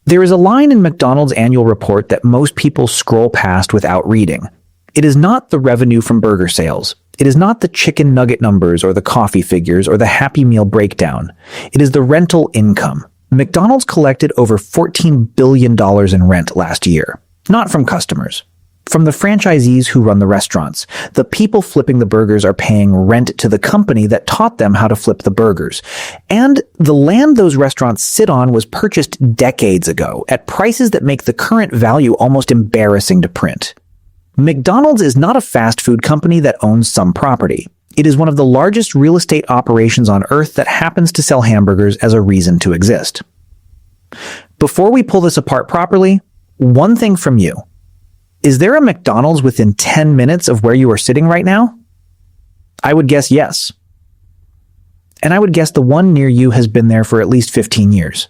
There is a line in McDonald's annual report that most people scroll past without reading. It is not the revenue from burger sales. It is not the chicken nugget numbers or the coffee figures or the Happy Meal breakdown. It is the rental income. McDonald's collected over $14 billion in rent last year. Not from customers. From the franchisees who run the restaurants. The people flipping the burgers are paying rent to the company that taught them how to flip the burgers. And the land those restaurants sit on was purchased decades ago at prices that make the current value almost embarrassing to print. McDonald's is not a fast food company that owns some property. It is one of the largest real estate operations on earth that happens to sell hamburgers as a reason to exist. Before we pull this apart properly, one thing from you. Is there a McDonald's within 10 minutes of where you are sitting right now? I would guess yes. And I would guess the one near you has been there for at least 15 years.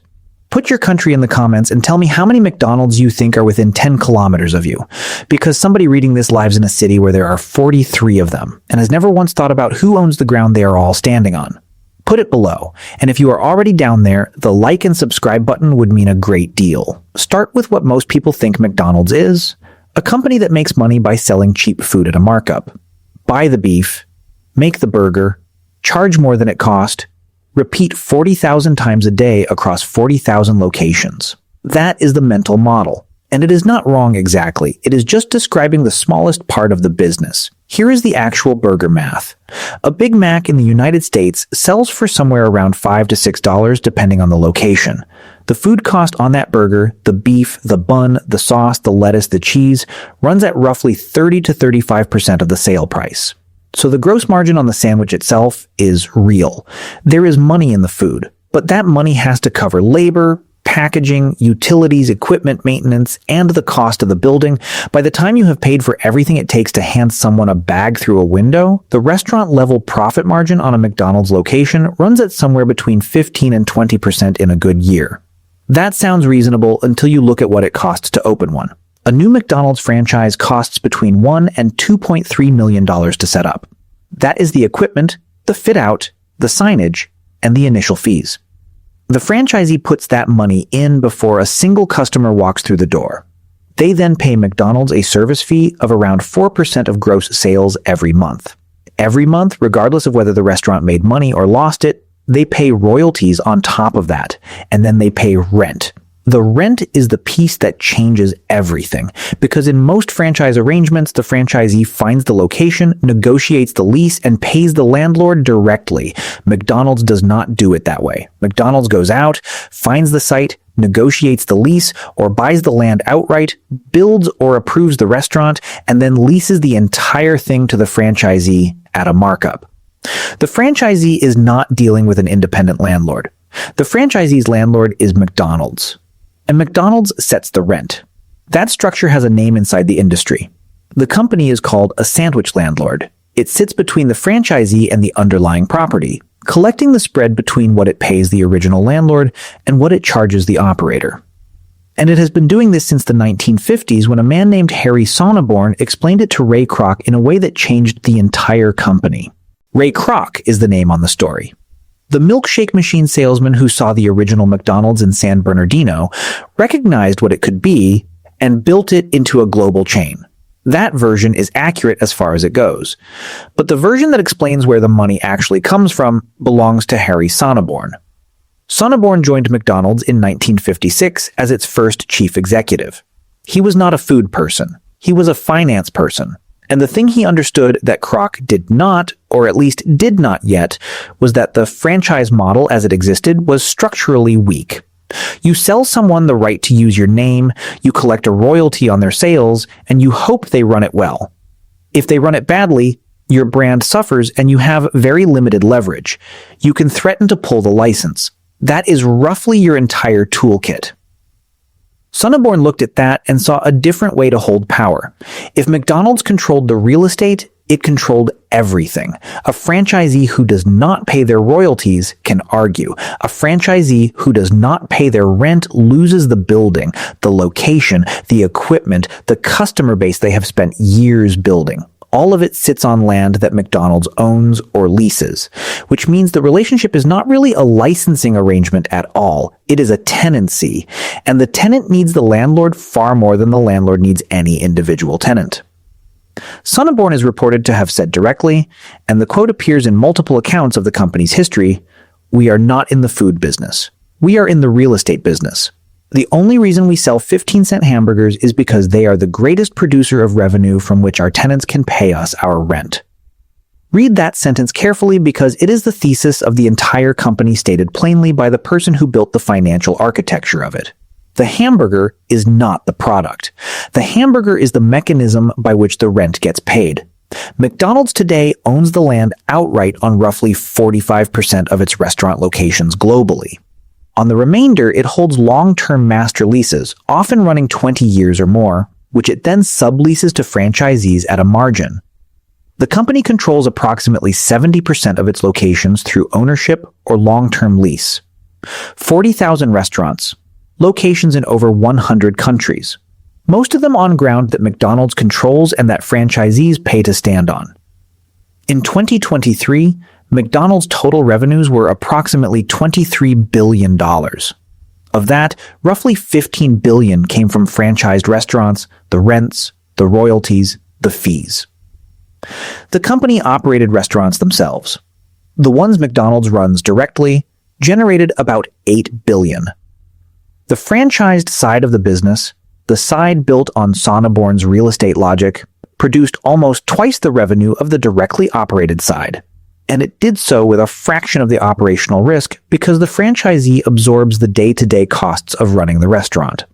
Put your country in the comments and tell me how many McDonald's you think are within 10 kilometers of you, because somebody reading this lives in a city where there are 43 of them and has never once thought about who owns the ground they are all standing on. Put it below, and if you are already down there, the like and subscribe button would mean a great deal. Start with what most people think McDonald's is. A company that makes money by selling cheap food at a markup. Buy the beef, make the burger, charge more than it cost, repeat 40,000 times a day across 40,000 locations. That is the mental model. And it is not wrong exactly. It is just describing the smallest part of the business. Here is the actual burger math. A Big Mac in the United States sells for somewhere around $5 to $6 depending on the location. The food cost on that burger, the beef, the bun, the sauce, the lettuce, the cheese, runs at roughly 30 to 35% of the sale price. So the gross margin on the sandwich itself is real. There is money in the food, but that money has to cover labor, packaging, utilities, equipment maintenance, and the cost of the building. By the time you have paid for everything it takes to hand someone a bag through a window, the restaurant-level profit margin on a McDonald's location runs at somewhere between 15 and 20% in a good year. That sounds reasonable until you look at what it costs to open one. A new McDonald's franchise costs between $1 and $2.3 million to set up. That is the equipment, the fit-out, the signage, and the initial fees. The franchisee puts that money in before a single customer walks through the door. They then pay McDonald's a service fee of around 4% of gross sales every month. Every month, regardless of whether the restaurant made money or lost it, they pay royalties on top of that, and then they pay rent. The rent is the piece that changes everything, because in most franchise arrangements, the franchisee finds the location, negotiates the lease, and pays the landlord directly. McDonald's does not do it that way. McDonald's goes out, finds the site, negotiates the lease, or buys the land outright, builds or approves the restaurant, and then leases the entire thing to the franchisee at a markup. The franchisee is not dealing with an independent landlord. The franchisee's landlord is McDonald's. And McDonald's sets the rent. That structure has a name inside the industry. The company is called a sandwich landlord. It sits between the franchisee and the underlying property, collecting the spread between what it pays the original landlord and what it charges the operator. And it has been doing this since the 1950s when a man named Harry Sonneborn explained it to Ray Kroc in a way that changed the entire company. Ray Kroc is the name on the story. The milkshake machine salesman who saw the original McDonald's in San Bernardino recognized what it could be and built it into a global chain. That version is accurate as far as it goes. But the version that explains where the money actually comes from belongs to Harry Sonneborn. Sonneborn joined McDonald's in 1956 as its first chief executive. He was not a food person. He was a finance person. And the thing he understood that Kroc did not, or at least did not yet, was that the franchise model as it existed was structurally weak. You sell someone the right to use your name, you collect a royalty on their sales, and you hope they run it well. If they run it badly, your brand suffers and you have very limited leverage. You can threaten to pull the license. That is roughly your entire toolkit. Sonneborn looked at that and saw a different way to hold power. If McDonald's controlled the real estate, it controlled everything. A franchisee who does not pay their royalties can argue. A franchisee who does not pay their rent loses the building, the location, the equipment, the customer base they have spent years building. All of it sits on land that McDonald's owns or leases, which means the relationship is not really a licensing arrangement at all. It is a tenancy, and the tenant needs the landlord far more than the landlord needs any individual tenant. Sonneborn is reported to have said directly, and the quote appears in multiple accounts of the company's history, "We are not in the food business. We are in the real estate business. The only reason we sell 15-cent hamburgers is because they are the greatest producer of revenue from which our tenants can pay us our rent." Read that sentence carefully because it is the thesis of the entire company stated plainly by the person who built the financial architecture of it. The hamburger is not the product. The hamburger is the mechanism by which the rent gets paid. McDonald's today owns the land outright on roughly 45% of its restaurant locations globally. On the remainder, it holds long-term master leases, often running 20 years or more, which it then subleases to franchisees at a margin. The company controls approximately 70% of its locations through ownership or long-term lease. 40,000 restaurants, locations in over 100 countries, most of them on ground that McDonald's controls and that franchisees pay to stand on. In 2023, McDonald's total revenues were approximately $23 billion. Of that, roughly $15 billion came from franchised restaurants, the rents, the royalties, the fees. The company operated restaurants themselves. The ones McDonald's runs directly generated about $8 billion. The franchised side of the business, the side built on Sonneborn's real estate logic, produced almost twice the revenue of the directly operated side. And it did so with a fraction of the operational risk because the franchisee absorbs the day-to-day costs of running the restaurant.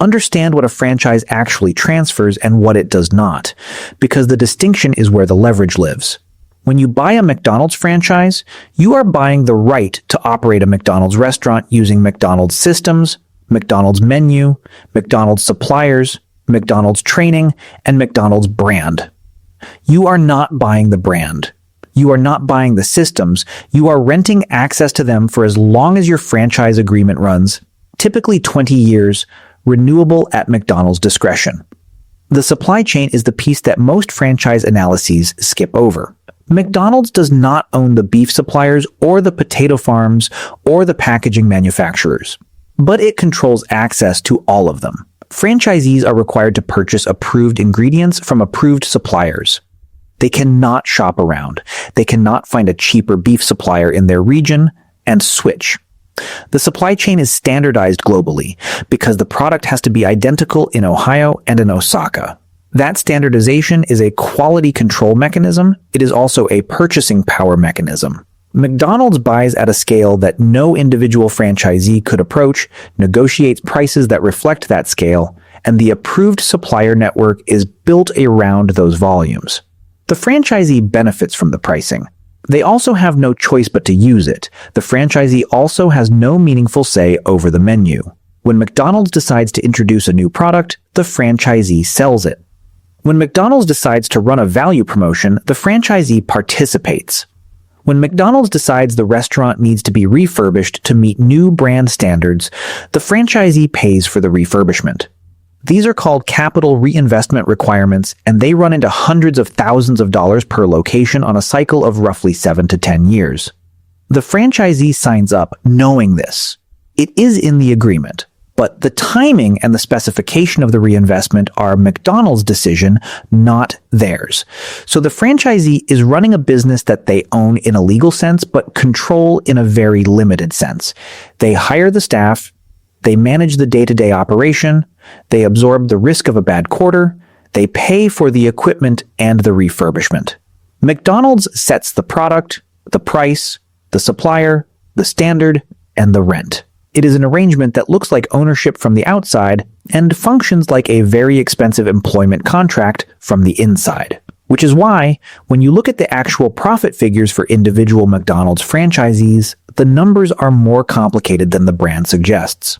Understand what a franchise actually transfers and what it does not, because the distinction is where the leverage lives. When you buy a McDonald's franchise, you are buying the right to operate a McDonald's restaurant using McDonald's systems, McDonald's menu, McDonald's suppliers, McDonald's training, and McDonald's brand. You are not buying the brand. You are not buying the systems. You are renting access to them for as long as your franchise agreement runs, typically 20 years, renewable at McDonald's discretion. The supply chain is the piece that most franchise analyses skip over. McDonald's does not own the beef suppliers or the potato farms or the packaging manufacturers, but it controls access to all of them. Franchisees are required to purchase approved ingredients from approved suppliers. They cannot shop around. They cannot find a cheaper beef supplier in their region and switch. The supply chain is standardized globally because the product has to be identical in Ohio and in Osaka. That standardization is a quality control mechanism. It is also a purchasing power mechanism. McDonald's buys at a scale that no individual franchisee could approach, negotiates prices that reflect that scale, and the approved supplier network is built around those volumes. The franchisee benefits from the pricing. They also have no choice but to use it. The franchisee also has no meaningful say over the menu. When McDonald's decides to introduce a new product, the franchisee sells it. When McDonald's decides to run a value promotion, the franchisee participates. When McDonald's decides the restaurant needs to be refurbished to meet new brand standards, the franchisee pays for the refurbishment. These are called capital reinvestment requirements, and they run into hundreds of thousands of dollars per location on a cycle of roughly 7 to 10 years. The franchisee signs up knowing this. It is in the agreement, but the timing and the specification of the reinvestment are McDonald's decision, not theirs. So the franchisee is running a business that they own in a legal sense, but control in a very limited sense. They hire the staff, they manage the day-to-day operation, they absorb the risk of a bad quarter, they pay for the equipment and the refurbishment. McDonald's sets the product, the price, the supplier, the standard, and the rent. It is an arrangement that looks like ownership from the outside and functions like a very expensive employment contract from the inside. Which is why, when you look at the actual profit figures for individual McDonald's franchisees, the numbers are more complicated than the brand suggests.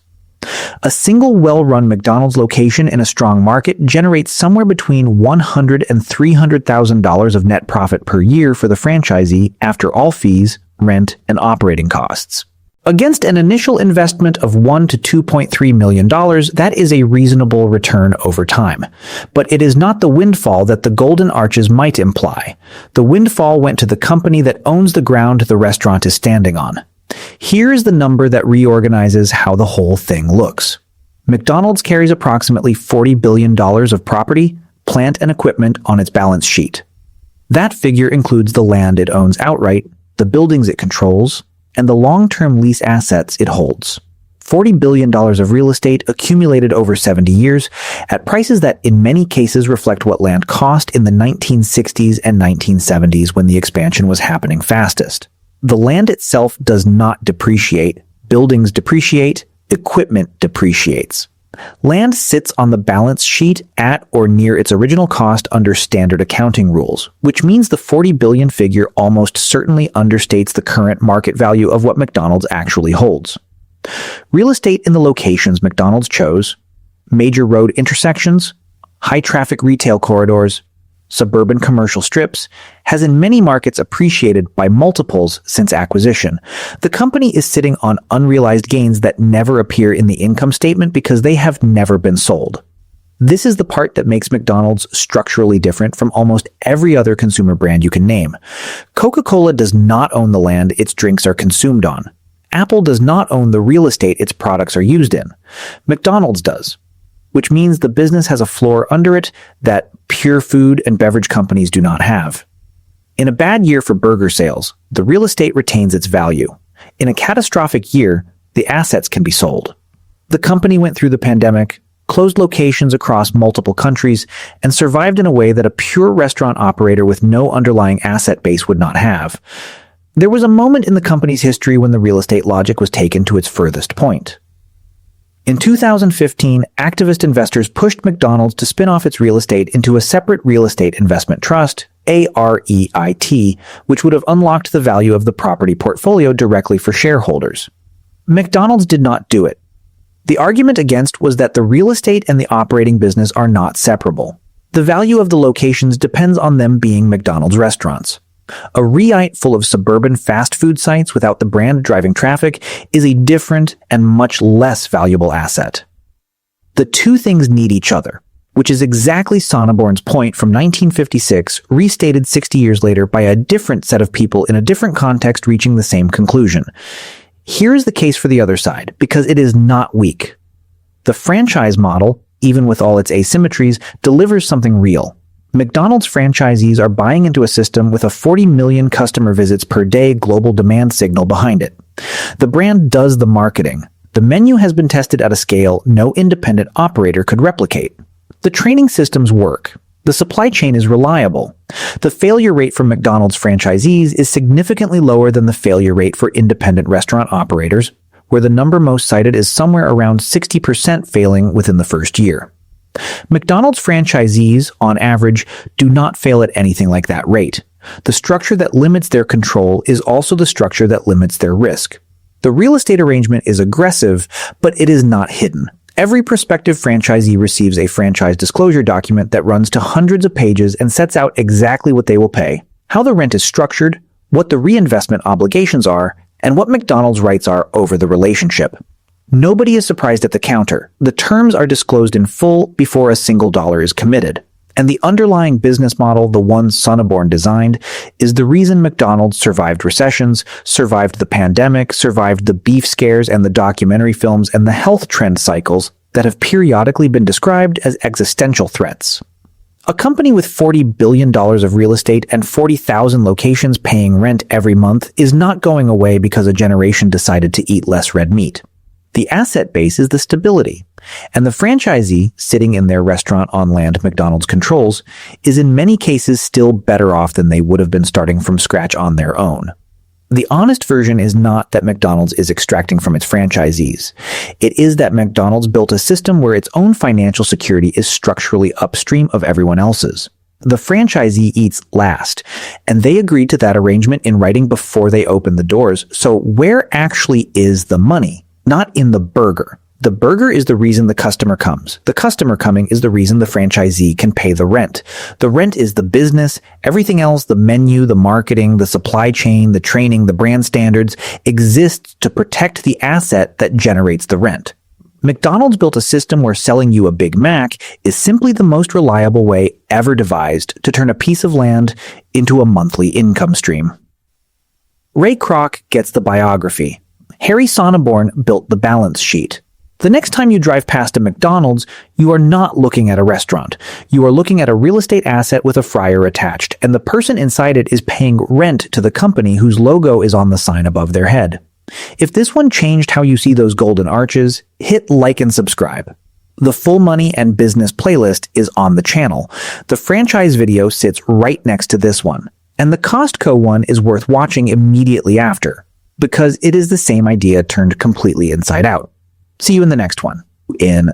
A single well-run McDonald's location in a strong market generates somewhere between $100,000 and $300,000 of net profit per year for the franchisee after all fees, rent, and operating costs. Against an initial investment of $1 to $2.3 million, that is a reasonable return over time. But it is not the windfall that the golden arches might imply. The windfall went to the company that owns the ground the restaurant is standing on. Here is the number that reorganizes how the whole thing looks. McDonald's carries approximately $40 billion of property, plant, and equipment on its balance sheet. That figure includes the land it owns outright, the buildings it controls, and the long-term lease assets it holds. $40 billion of real estate accumulated over 70 years at prices that in many cases reflect what land cost in the 1960s and 1970s when the expansion was happening fastest. The land itself does not depreciate. Buildings depreciate. Equipment depreciates. Land sits on the balance sheet at or near its original cost under standard accounting rules, which means the $40 billion figure almost certainly understates the current market value of what McDonald's actually holds. Real estate in the locations McDonald's chose, major road intersections, high-traffic retail corridors, suburban commercial strips, has in many markets appreciated by multiples since acquisition. The company is sitting on unrealized gains that never appear in the income statement because they have never been sold. This is the part that makes McDonald's structurally different from almost every other consumer brand you can name. Coca-Cola does not own the land its drinks are consumed on. Apple does not own the real estate its products are used in. McDonald's does, which means the business has a floor under it that pure food and beverage companies do not have. In a bad year for burger sales, the real estate retains its value. In a catastrophic year, the assets can be sold. The company went through the pandemic, closed locations across multiple countries, and survived in a way that a pure restaurant operator with no underlying asset base would not have. There was a moment in the company's history when the real estate logic was taken to its furthest point. In 2015, activist investors pushed McDonald's to spin off its real estate into a separate real estate investment trust, a REIT, which would have unlocked the value of the property portfolio directly for shareholders. McDonald's did not do it. The argument against was that the real estate and the operating business are not separable. The value of the locations depends on them being McDonald's restaurants. A REIT full of suburban fast food sites without the brand driving traffic is a different and much less valuable asset. The two things need each other, which is exactly Sonneborn's point from 1956, restated 60 years later by a different set of people in a different context reaching the same conclusion. Here is the case for the other side, because it is not weak. The franchise model, even with all its asymmetries, delivers something real. McDonald's franchisees are buying into a system with a 40 million customer visits per day global demand signal behind it. The brand does the marketing. The menu has been tested at a scale no independent operator could replicate. The training systems work. The supply chain is reliable. The failure rate for McDonald's franchisees is significantly lower than the failure rate for independent restaurant operators, where the number most cited is somewhere around 60% failing within the first year. McDonald's franchisees, on average, do not fail at anything like that rate. The structure that limits their control is also the structure that limits their risk. The real estate arrangement is aggressive, but it is not hidden. Every prospective franchisee receives a franchise disclosure document that runs to hundreds of pages and sets out exactly what they will pay, how the rent is structured, what the reinvestment obligations are, and what McDonald's rights are over the relationship. Nobody is surprised at the counter. The terms are disclosed in full before a single dollar is committed. And the underlying business model, the one Sonneborn designed, is the reason McDonald's survived recessions, survived the pandemic, survived the beef scares and the documentary films and the health trend cycles that have periodically been described as existential threats. A company with $40 billion of real estate and 40,000 locations paying rent every month is not going away because a generation decided to eat less red meat. The asset base is the stability, and the franchisee, sitting in their restaurant on land McDonald's controls, is in many cases still better off than they would have been starting from scratch on their own. The honest version is not that McDonald's is extracting from its franchisees. It is that McDonald's built a system where its own financial security is structurally upstream of everyone else's. The franchisee eats last, and they agreed to that arrangement in writing before they opened the doors, so where actually is the money? Not in the burger. The burger is the reason the customer comes. The customer coming is the reason the franchisee can pay the rent. The rent is the business. Everything else, the menu, the marketing, the supply chain, the training, the brand standards, exists to protect the asset that generates the rent. McDonald's built a system where selling you a Big Mac is simply the most reliable way ever devised to turn a piece of land into a monthly income stream. Ray Kroc gets the biography. Harry Sonneborn built the balance sheet. The next time you drive past a McDonald's, you are not looking at a restaurant. You are looking at a real estate asset with a fryer attached, and the person inside it is paying rent to the company whose logo is on the sign above their head. If this one changed how you see those golden arches, hit like and subscribe. The Full Money and Business playlist is on the channel. The franchise video sits right next to this one, and the Costco one is worth watching immediately after, because it is the same idea turned completely inside out. See you in the next one. In